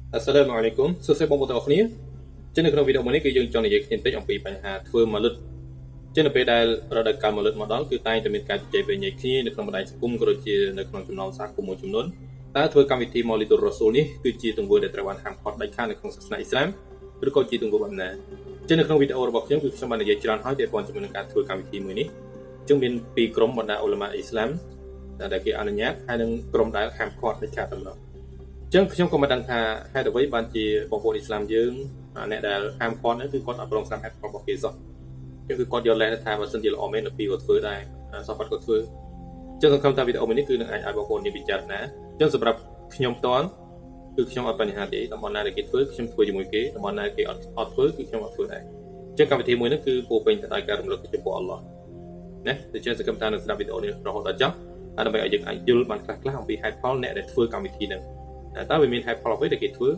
Assalamu alaikum សួស្តីបងប្អូនទាំងអស់គ្នាចឹងនៅក្នុងវីដេអូមួយនេះគឺយើងចង់និយាយគ្នាបន្តិចអំពីបញ្ហាធ្វើម៉ាលិតចឹងនៅពេលដែលរដូវកាលម៉ាលិតមកដល់គឺតែងតែមានការជជែកវែងញែកគ្នានៅក្នុងបណ្ដាញសង្គមក៏ដូចជានៅក្នុងចំណោមសហគមន៍មួយចំនួនតើធ្វើកម្មវិធីម៉ូលីទុររ៉ាស៊ូលនេះគឺជាទង្វើដែលត្រូវបានហាមឃាត់ដាច់ខាតនៅក្នុងសាសនាអ៊ីស្លាមឬក៏ជាទង្វើបែបណាចឹងនៅក្នុងវីដេអូរបស់ខ្ញុំគឺខ្ញុំបាននិយាយច្រើនហើយពាក់ព័ន្ធជាមួយនឹងការធ្វើកម្មវិធីមួយនេះចឹងមានពីរក្រុមបណ្ដាអ៊ូឡាម៉ាអ៊ីស្លាមដែលគេអនុញ្ញាតហើយនឹងក្រុមដែលហាមឃាត់ដាច់ខាតតែម្ដងចឹងខ្ញុំក៏មិនដឹងថាហេតុអ្វីបានជាបងប្អូនអ៊ីស្លាមយើងអ្នកដែលហាមឃាត់នោះគឺគាត់អត់ព្រមស្ដាប់ហេតុផលរបស់គេសោះចឹងគឺគាត់យកលេសថាបើសិនជាល្អមែនដល់ពីគាត់ធ្វើដែរសោះគាត់ក៏ធ្វើចឹងសង្ឃឹមថាវីដេអូមួយនេះគឺនឹងអាចឲ្យបងប្អូនយើងពិចារណាចឹងសម្រាប់ខ្ញុំផ្ទាល់គឺខ្ញុំអត់បញ្ហាទេតំបន់ណាដែលគេធ្វើខ្ញុំធ្វើជាមួយគេតំបន់ណាគេអត់ធ្វើគឺខ្ញុំអត់ធ្វើដែរចឹងកម្មវិធីមួយនេះគឺពោពេញទៅដោយការរំលឹកចំពោះអល់ឡោះណាដូច្នេះសង្ឃឹមថានឹងស្ដាប់វីដេអូនេះរហូតដល់ចប់ដើម្បីឲ្យយើងអាចយល់បានខ្លះៗអំពីហេតុផលអ្នកដែលធ្វើកម្មវិធីហ្នឹងតើវាមានហេតុផលអ្វីដែលគេធ្វ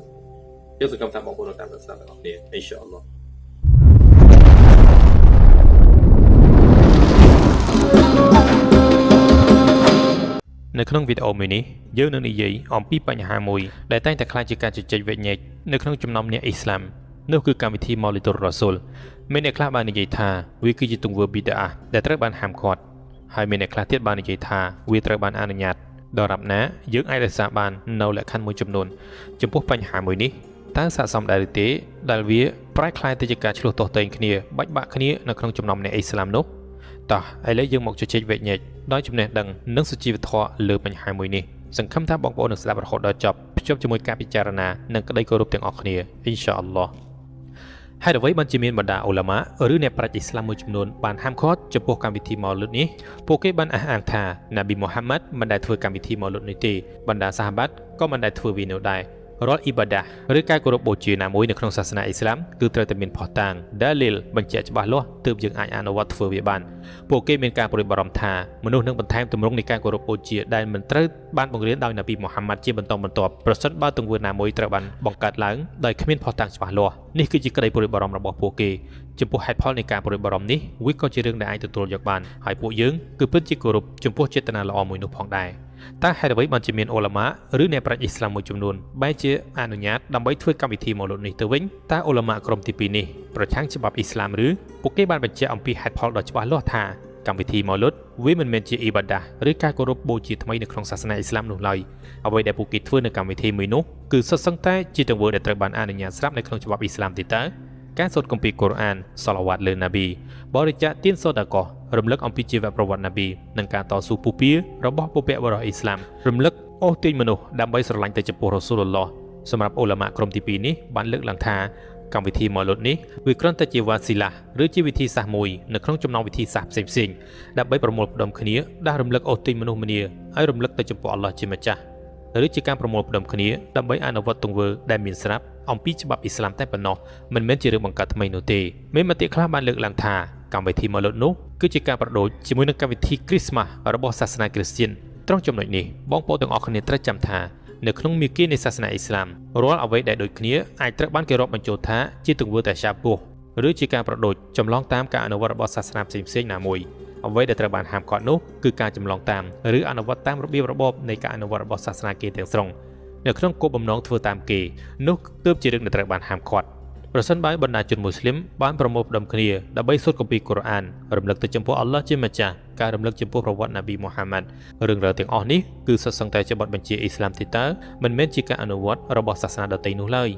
ើយើងសង្ឃឹមថាបងប្អូនតាមស្ដាប់ទាំងអស់គ្នាអ៊ីនសាអល់ឡោះនៅក្នុងវីដេអូមួយនេះយើងនឹងនិយាយអំពីបញ្ហាមួយដែលតែងតែខ្លាចជាការជជែកវែកញែកនៅក្នុងចំណោមអ្នកអ៊ីស្លាមនោះគឺកម្មវិធីម៉ូលីទុររ៉ាស៊ូលមានអ្នកខ្លះបាននិយាយថាវាគឺជាទង្វើប៊ីដអាដែលត្រូវបានហាមឃាត់ហើយមានអ្នកខ្លះទៀតបាននិយាយថាវាត្រូវបានអនុញ្ញាតដរាបណាយើងអាចរក្សាបាននៅលក្ខខណ្ឌមួយចំនួនចំពោះបញ្ហាមួយនេះតើស័ក្តិសមដែរឬទេដែលវាប្រែក្លាយទៅជាការឆ្លោះទាស់ទែងគ្នាបាច់បាក់គ្នានៅក្នុងចំណោមអ្នកអ៊ីស្លាមនោះតោះឥឡូវយើងមកជជែកវែកញែកដោយចំណេះដឹងនិងសុជីវធម៌លើបញ្ហាមួយនេះសង្ឃឹមថាបងប្អូននឹងស្ដាប់រហូតដល់ចប់ភ្ជាប់ជាមួយការពិចារណានិងក្តីគោរពទាំងអស់គ្នាអ៊ីនសាអល់ឡោះហើយអ្វីបានជាមានបណ្ដាអ៊ូឡាម៉ាឬអ្នកប្រាជ្ញអ៊ីស្លាមមួយចំនួនបានហាមឃាត់ចំពោះកម្មវិធីម៉ោលុតនេះពួកគេបានអះអាងថាណាប៊ីមូហាម៉ាត់មិនដែលធ្វើកម្មវិធីម៉ោលុតនេះទេបណ្ដាសាហាបាត់ក៏មិនដែលធ្វើវានោះដែររាល់អ៊ីបាដាឬការគោរពបូជាណាមួយនៅក្នុងសាសនាអ៊ីស្លាមគឺត្រូវតែមានភស្តុតាងដាលីលបញ្ជាក់ច្បាស់លាស់ទើបយើងអាចអនុវត្តធ្វើវាបានពួកគេមានការព្រួយបារម្ភថាមនុស្សនឹងបន្ថែមទម្រង់នៃការគោរពបូជាដែលមិនត្រូវបានបង្រៀនដោយណាប៊ីមូហាម៉ាត់ជាបន្តបន្ទាប់ប្រសិនបើទង្វើណាមួយត្រូវបានបង្កើតឡើងដោយគ្មានភស្តុតាងច្បាស់លាស់នេះគឺជាក្តីព្រួយបារម្ភរបស់ពួកគេចំពោះហេតុផលនៃការព្រួយបារម្ភនេះវាក៏ជារឿងដែលអាចទទួលយកបានហើយពួកយើងគឺពិតជាគោរពចំពោះចេតនាល្អមួយនោះផងដែរតើហេតុអ្វីបានជាមានអ៊ូឡាម៉ាឬអ្នកប្រាជ្ញអ៊ីស្លាមមួយចំនួនបែរជាអនុញ្ញាតដើម្បីធ្វើកម្មវិធីម៉ូលុតនេះទៅវិញតើអ៊ូឡាម៉ាក្រុមទី2នេះប្រឆាំងច្បាប់អ៊ីស្លាមឬពួកគេបានបញ្ជាក់អំពីហេតុផលដ៏ច្បាស់លាស់ថាកម្មវិធីម៉ូលុតវាមិនមែនជាអ៊ីបាដាឬការគោរពបូជាថ្មីនៅក្នុងសាសនាអ៊ីស្លាមនោះឡើយអ្វីដែលពួកគេធ្វើនៅកម្មវិធីមួយនោះគឺសុទ្ធសឹងតែជាទង្វើដែលត្រូវបានអនុញ្ញាតស្រាប់នៅក្នុងច្បាប់អ៊ីស្លាមទេតើការសូត្រគម្ពីរកូរ៉ានសាឡាវ៉ាតលើណាប៊ីបរិច្ចាគទានសូត្រអាកោសរំលឹកអំពីជីវប្រវត្តិណាប៊ីនិងការតស៊ូពុះពៀរបស់ពុព្វបុរសអ៊ីស្លាមរំលឹកអូសទាញមនុស្សដើម្បីស្រឡាញ់ទៅចំពោះរ៉ូស៊ូលឡោះសម្រាប់អ៊ូឡាម៉ាក្រុមទី2នេះបានលើកឡើងថាកម្មវិធីម៉ូលុតនេះវាគ្រាន់តែជាវ៉ាស៊ីឡាឬជាវិធីសាស្ត្រមួយនៅក្នុងចំណោមវិធីសាស្ត្រផ្សេងៗដើម្បីប្រមូលផ្ដុំគ្នាដែលរំលឹកអូសទាញមនុស្សម្នាឲ្យរំលឹកទៅចំពោះអល់ឡោះជាម្ចាស់ឬជាការប្រមូលផ្ដុំគ្នាដើម្បីអនុវត្តទង្វើដែលមានស្រាប់អំពីច្បាប់អ៊ីស្លាមតែប៉ុណ្ណោះមិនមែនជារឿងបង្កើតថ្មីនោះទេមានមតិខ្លះបានលើកឡើងថាកម្មវិធីម៉ូលុតនោះគឺជាការប្រដូចជាមួយនឹងកម្មវិធីគ្រីស្មាស់របស់សាសនាគ្រីស្ទានត្រង់ចំណុចនេះបងប្អូនទាំងអស់គ្នាត្រូវចាំថានៅក្នុងមាគ៌ានៃសាសនាអ៊ីស្លាមរាល់អ្វីដែលដូចគ្នាអាចត្រូវបានគេរាប់បញ្ចូលថាជាទង្វើតាសាប៊ូឬជាការប្រដូចចម្លងតាមការអនុវត្តរបស់សាសនាផ្សេងៗណាមួយអ្វីដែលត្រូវបានហាមឃាត់នោះគឺការចម្លងតាមឬអនុវត្តតាមរបៀបរបបនៃការអនុវត្តរបស់សាសនាគេទាំងស្រុងនៅក្នុងគោលបំណងធ្វើតាមគេនោះទើបជារឿងដែលត្រូវបានហាមឃាត់ប្រសិនបើបណ្ដាជនមូស្លីមបានប្រមូលផ្ដុំគ្នាដើម្បីសូត្រគម្ពីរកូរ៉ានរំលឹកទៅចំពោះអល់ឡោះជាម្ចាស់ការរំលឹកចំពោះប្រវត្តិណាប៊ីមូហាម៉ាត់រឿងរ៉ាវទាំងអស់នេះគឺសុទ្ធសឹងតែជាបទបញ្ជាអ៊ីស្លាមទេតើមិនមែនជាការអនុវត្តរបស់សាសនាដទៃនោះឡើយ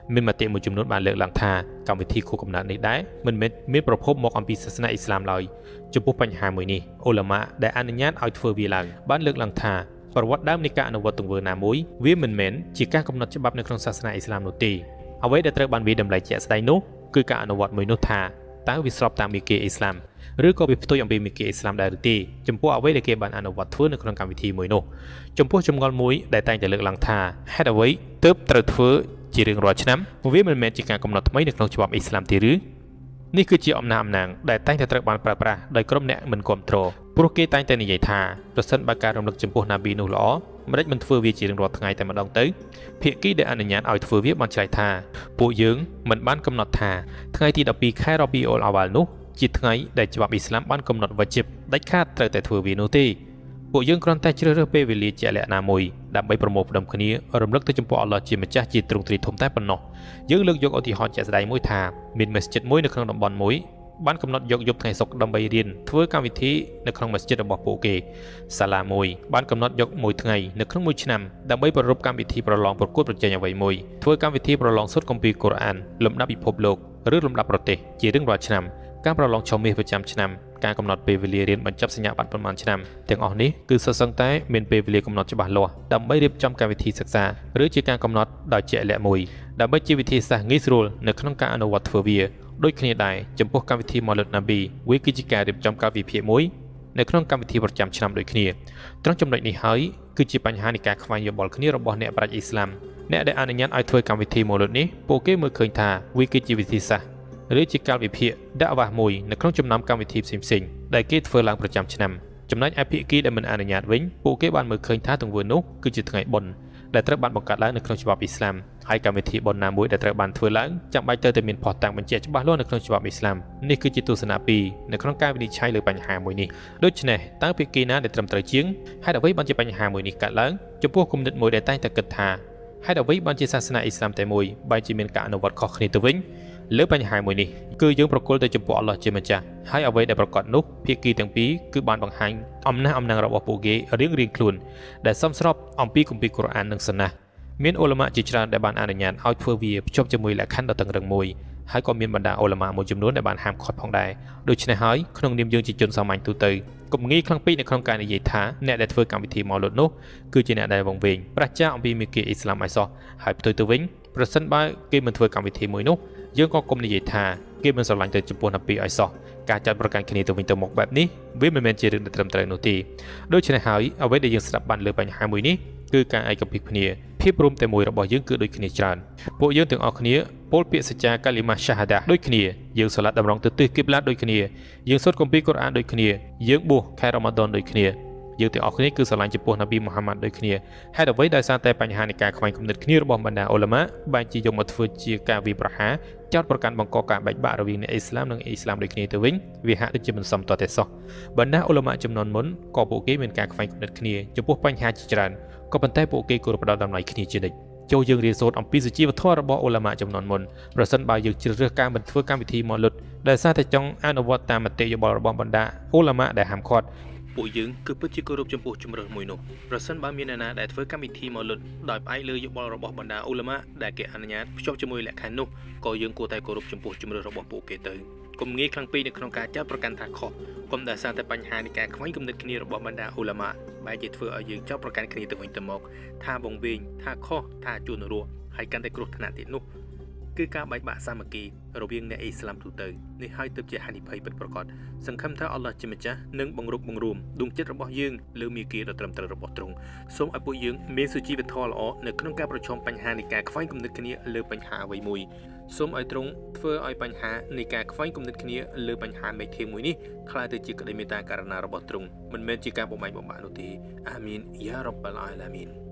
មានមតិមួយចំនួនបានលើកឡើងថាកម្មវិធីខួបកំណើតនេះដែរមិនមែនមានប្រភពមកអំពីសាសនាអ៊ីស្លាមឡើយចំពោះបញ្ហាមួយនេះអ៊ូឡាម៉ាដែលអនុញ្ញាតឲ្យធ្វើវាឡើងបានលើកឡើងថាប្រវត្តិដើមនៃការអនុវត្តទង្វើណាមួយវាមិនមែនជាការកំណត់ច្បាប់នៅក្នុងសាសនាអ៊ីស្លាមនោះទេអ្វីដែលត្រូវបានវាតម្លៃជាក់ស្ដែងនោះគឺការអនុវត្តមួយនោះថាតើវាស្របតាមមាគ៌ាអ៊ីស្លាមឬក៏វាផ្ទុយអំពីមាគ៌ាអ៊ីស្លាមដែរឬទេចំពោះអ្វីដែលគេបានអនុវត្តធ្វើនៅក្នុងកម្មវិធីមួយនោះចំពោះចម្ងល់មួយដែលតែងតែលើកឡើងថាហេតុអ្វីទើបត្រូវធ្វើជារៀងរាល់ឆ្នាំវាមិនមែនជាការកំណត់ថ្មីនៅក្នុងច្បាប់អ៊ីស្លាមទេឬនេះគឺជាអំណាងដែលតែងតែត្រូវបានប្រើប្រាស់ដោយក្រុមអ្នកមិនគ្រប់គ្រងព្រោះគេតែងតែនិយាយថាប្រសិនបើការរំលឹកចំពោះណាប៊ីនោះល្អមិនដេចមិនធ្វើវាជារៀងរាល់ថ្ងៃតែម្ដងទៅភាគីដែលអនុញ្ញាតឲ្យធ្វើវាបានឆ្លើយថាពួកយើងមិនបានកំណត់ថាថ្ងៃទី12ខែរ៉ប៊ីអ៊ុលអាវ៉ាល់នោះជាថ្ងៃដែលច្បាប់អ៊ីស្លាមបានកំណត់វ៉ាជីបដាច់ខាតត្រូវតែធ្វើវានោះទេ ពួកយើងគ្រាន់តែជ្រើសរើសពេលវេលាជាក់លាក់ណាមួយដើម្បីប្រមូលផ្ដុំគ្នារំលឹកទៅចំពោះអល់ឡោះជាម្ចាស់ជាទ្រង់ទ្រាយធំតែប៉ុណ្ណោះយើងលើកយកឧទាហរណ៍ជាក់ស្ដែងមួយថាមានមស្ជីតមួយនៅក្នុងតំបន់មួយបានកំណត់យកយប់ថ្ងៃសុក្រដើម្បីរៀនធ្វើកម្មវិធីនៅក្នុងមស្ជីតរបស់ពួកគេសាលាមួយបានកំណត់យកមួយថ្ងៃនៅក្នុងមួយឆ្នាំដើម្បីប្រារព្ធកម្មវិធីប្រឡងប្រកួតប្រជែងអ្វីមួយធ្វើកម្មវិធីប្រឡងសូត្រគម្ពីរកូរ៉ានលំដាប់ពិភពលោកឬលំដាប់ប្រទេសជារៀងរាល់ឆ្នាំការប្រឡងឆមាសប្រចាំឆ្នាំការកំណត់ពេលវេលារៀនបញ្ចប់សញ្ញាបត្រប៉ុន្មានឆ្នាំទាំងអស់នេះគឺសុទ្ធសឹងតែមានពេលវេលាកំណត់ច្បាស់លាស់ដើម្បីរៀបចំកម្មវិធីសិក្សាឬជាការកំណត់ដោយជាក់លាក់មួយដើម្បីជាវិធីសាស្ត្រងាយស្រួលនៅក្នុងការអនុវត្តធ្វើវាដូចគ្នាដែរចំពោះកម្មវិធី Maulid Nabi វាគឺជាការរៀបចំកាលវិភាគមួយនៅក្នុងកម្មវិធីប្រចាំឆ្នាំដូចគ្នាត្រង់ចំណុចនេះហើយគឺជាបញ្ហានៃការខ្វែងយោបល់គ្នារបស់អ្នកប្រាជ្ញអ៊ីស្លាមអ្នកដែលអនុញ្ញាតឲ្យធ្វើកម្មវិធី Maulid នេះពួកគេមើលឃើញថាវាគឺជាវិធីសាស្ត្រឬជាកាលវិភាគដាក់វាស់មួយនៅក្នុងចំណោមកម្មវិធីផ្សេងៗដែលគេធ្វើឡើងប្រចាំឆ្នាំចំណែកឯភាគីដែលមិនអនុញ្ញាតវិញពួកគេបានមើលឃើញថាទង្វើនោះគឺជាថ្ងៃបុណ្យដែលត្រូវបានបង្កើតឡើងនៅក្នុងច្បាប់អ៊ីស្លាមហើយកម្មវិធីបុណ្យណាមួយដែលត្រូវបានធ្វើឡើងចាំបាច់ត្រូវតែមានភស្តុតាងបញ្ជាក់ច្បាស់លាស់នៅក្នុងច្បាប់អ៊ីស្លាមនេះគឺជាទស្សនៈពីរនៅក្នុងការវិនិច្ឆ័យលើបញ្ហាមួយនេះដូច្នេះតើភាគីណាដែលត្រឹមត្រូវជាងហេតុអ្វីបានជាបញ្ហាមួយនេះកើតឡើងចំពោះគំនិតមួយដែលតែងតែគិតថាហេតុអ្វីបានជាសាសនាអ៊ីស្លាមតែមួយបែរជាមានការអនុវត្តខុសគ្នាទៅវិញលើបញ្ហាមួយនេះគឺយើងប្រគល់ទៅចំពោះអល់ឡោះជាម្ចាស់ហើយអ្វីដែលប្រកាសនោះភាគីទាំងពីរគឺបានបង្ហាញអំណះអំណាងរបស់ពួកគេរៀងៗខ្លួនដែលសមស្របអំពីគម្ពីរកូរ៉ាននិងសុណាមានអ៊ូឡាម៉ាជាច្រើនដែលបានអនុញ្ញាតឲ្យធ្វើវាភ្ជាប់ជាមួយលក្ខខណ្ឌដ៏តឹងរ៉ឹងមួយហើយក៏មានបណ្ដាអ៊ូឡាម៉ាមួយចំនួនដែលបានហាមឃាត់ផងដែរដូច្នេះហើយក្នុងនាមយើងជាជនសាមញ្ញទូទៅកុំងាយខ្លាំងពេកនៅក្នុងការនិយាយថាអ្នកដែលធ្វើកម្មវិធីម៉ោលុតនោះគឺជាអ្នកដែលវង្វេងប្រាជ្ញាអំពីមេគាអ៊ីស្លាមឲ្យសោះហើយផ្ទុយទៅវិញប្រសិនបើគេមិនធ្វើកម្មវិធីមួយនោះយើងក៏កុំនិយាយថាគេមិនស្រឡាញ់ទៅចំពោះនប៊ីឲ្យសោះការចាត់ប្រកាន់គ្នាទៅវិញទៅមកបែបនេះវាមិនមែនជារឿងដែលត្រឹមត្រូវនោះទេដូច្នេះហើយអ្វីដែលយើងស្ដាប់បានលើបញ្ហាមួយនេះគឺការឯកភាពគ្នាភាពរួមតែមួយរបស់យើងគឺដូចគ្នាច្រើនពួកយើងទាំងអស់គ្នាពោលពាក្យសច្ចាកាលីម៉ាសាហាដាដូចគ្នាយើងសូឡាត់តម្រង់ទៅទិសគីប្លាតដូចគ្នាយើងសូត្រគម្ពីរកូរ៉ានដូចគ្នាយើងបួសខែរ៉ាម៉ាឌនដូចគ្នាយើងទាំងអស់គ្នាគឺស្រឡាញ់ចំពោះនប៊ីមូហាម៉ាត់ដូចគ្នាហេតុអ្វីដោយសារតែបញ្ហានៃការខ្វែងគំនិតគ្នារបស់បណ្ដាអ៊ូឡាម៉ាបែរជាយកមកធ្វើជាការវាយប្រហារចោទប្រកាន់បង្កការបែកបាក់រវាងអ្នកអ៊ីស្លាមនិងអ៊ីស្លាមដូចគ្នាទៅវិញវាហាក់ដូចជាមិនសមតតែសោះបណ្ដាអ៊ូឡាម៉ាចំនួនមុនក៏ពួកគេមានការខ្វែងគំនិតគ្នាចំពោះបញ្ហាជាច្រើនក៏ប៉ុន្តែពួកគេគោរពផ្ដល់តម្លៃគ្នាជានិច្ចចូលយើងរៀនសូត្រអំពីសុជីវធម៌របស់អ៊ូឡាម៉ាចំនួនមុនប្រសិនបើយើងជ្រើសរើសការមិនធ្វើកម្មវិធីម៉ោលុតដែលសារតែចង់អនុវត្តតាមមតិយោបល់របស់បណ្ដាអ៊ូឡាម៉ាដែលហាមឃាត់ពួកយើងគឺពិតជាគោរពចំពោះជំរើសមួយនោះប្រសិនបើមានអ្នកណាដែលធ្វើកម្មវិធីម៉ោលុតដោយផ្អែកលើយោបល់របស់បណ្ដាអ៊ូឡាម៉ាដែលគេអនុញ្ញាតភ្ជាប់ជាមួយលក្ខខណ្ឌនោះក៏យើងគួរតែគោរពចំពោះជំរើសរបស់ពួកគេទៅកុំងាយខ្លាំងពេកនៅក្នុងការចោទប្រកាន់ថាខុសកុំដែលសារតែបញ្ហានៃការខ្វែងគំនិតគ្នារបស់បណ្ដាអ៊ូឡាម៉ាបែរជាធ្វើឲ្យយើងចោទប្រកាន់គ្នាទៅវិញទៅមកថាវង្វេងថាខុសថាជួនរស់ហើយកាន់តែគ្រោះថ្នាក់ទៀតនោះគឺការបែកបាក់សាមគ្គីរវាងអ្នកអ៊ីស្លាមទូទៅនេះហើយទើបជាហានិភ័យពិតប្រាកដសង្ឃឹមថាអល់ឡោះជាម្ចាស់នឹងបង្រួបបង្រួមដួងចិត្តរបស់យើងលើមាគ៌ាដ៏ត្រឹមត្រូវរបស់ទ្រង់សូមឲ្យពួកយើងមានសុជីវធម៌ល្អនៅក្នុងការប្រឈមបញ្ហានៃការខ្វែងគំនិតគ្នាលើបញ្ហាអ្វីមួយសូមឲ្យទ្រង់ធ្វើឲ្យបញ្ហានៃការខ្វែងគំនិតគ្នាលើបញ្ហាមេធាមួយនេះក្លាយទៅជាក្តីមេត្តាករុណារបស់ទ្រង់មិនមែនជាការបំបែកបំបាក់នោះទេអាមីនយ៉ារ៉ាប់បាល់អាឡាមីន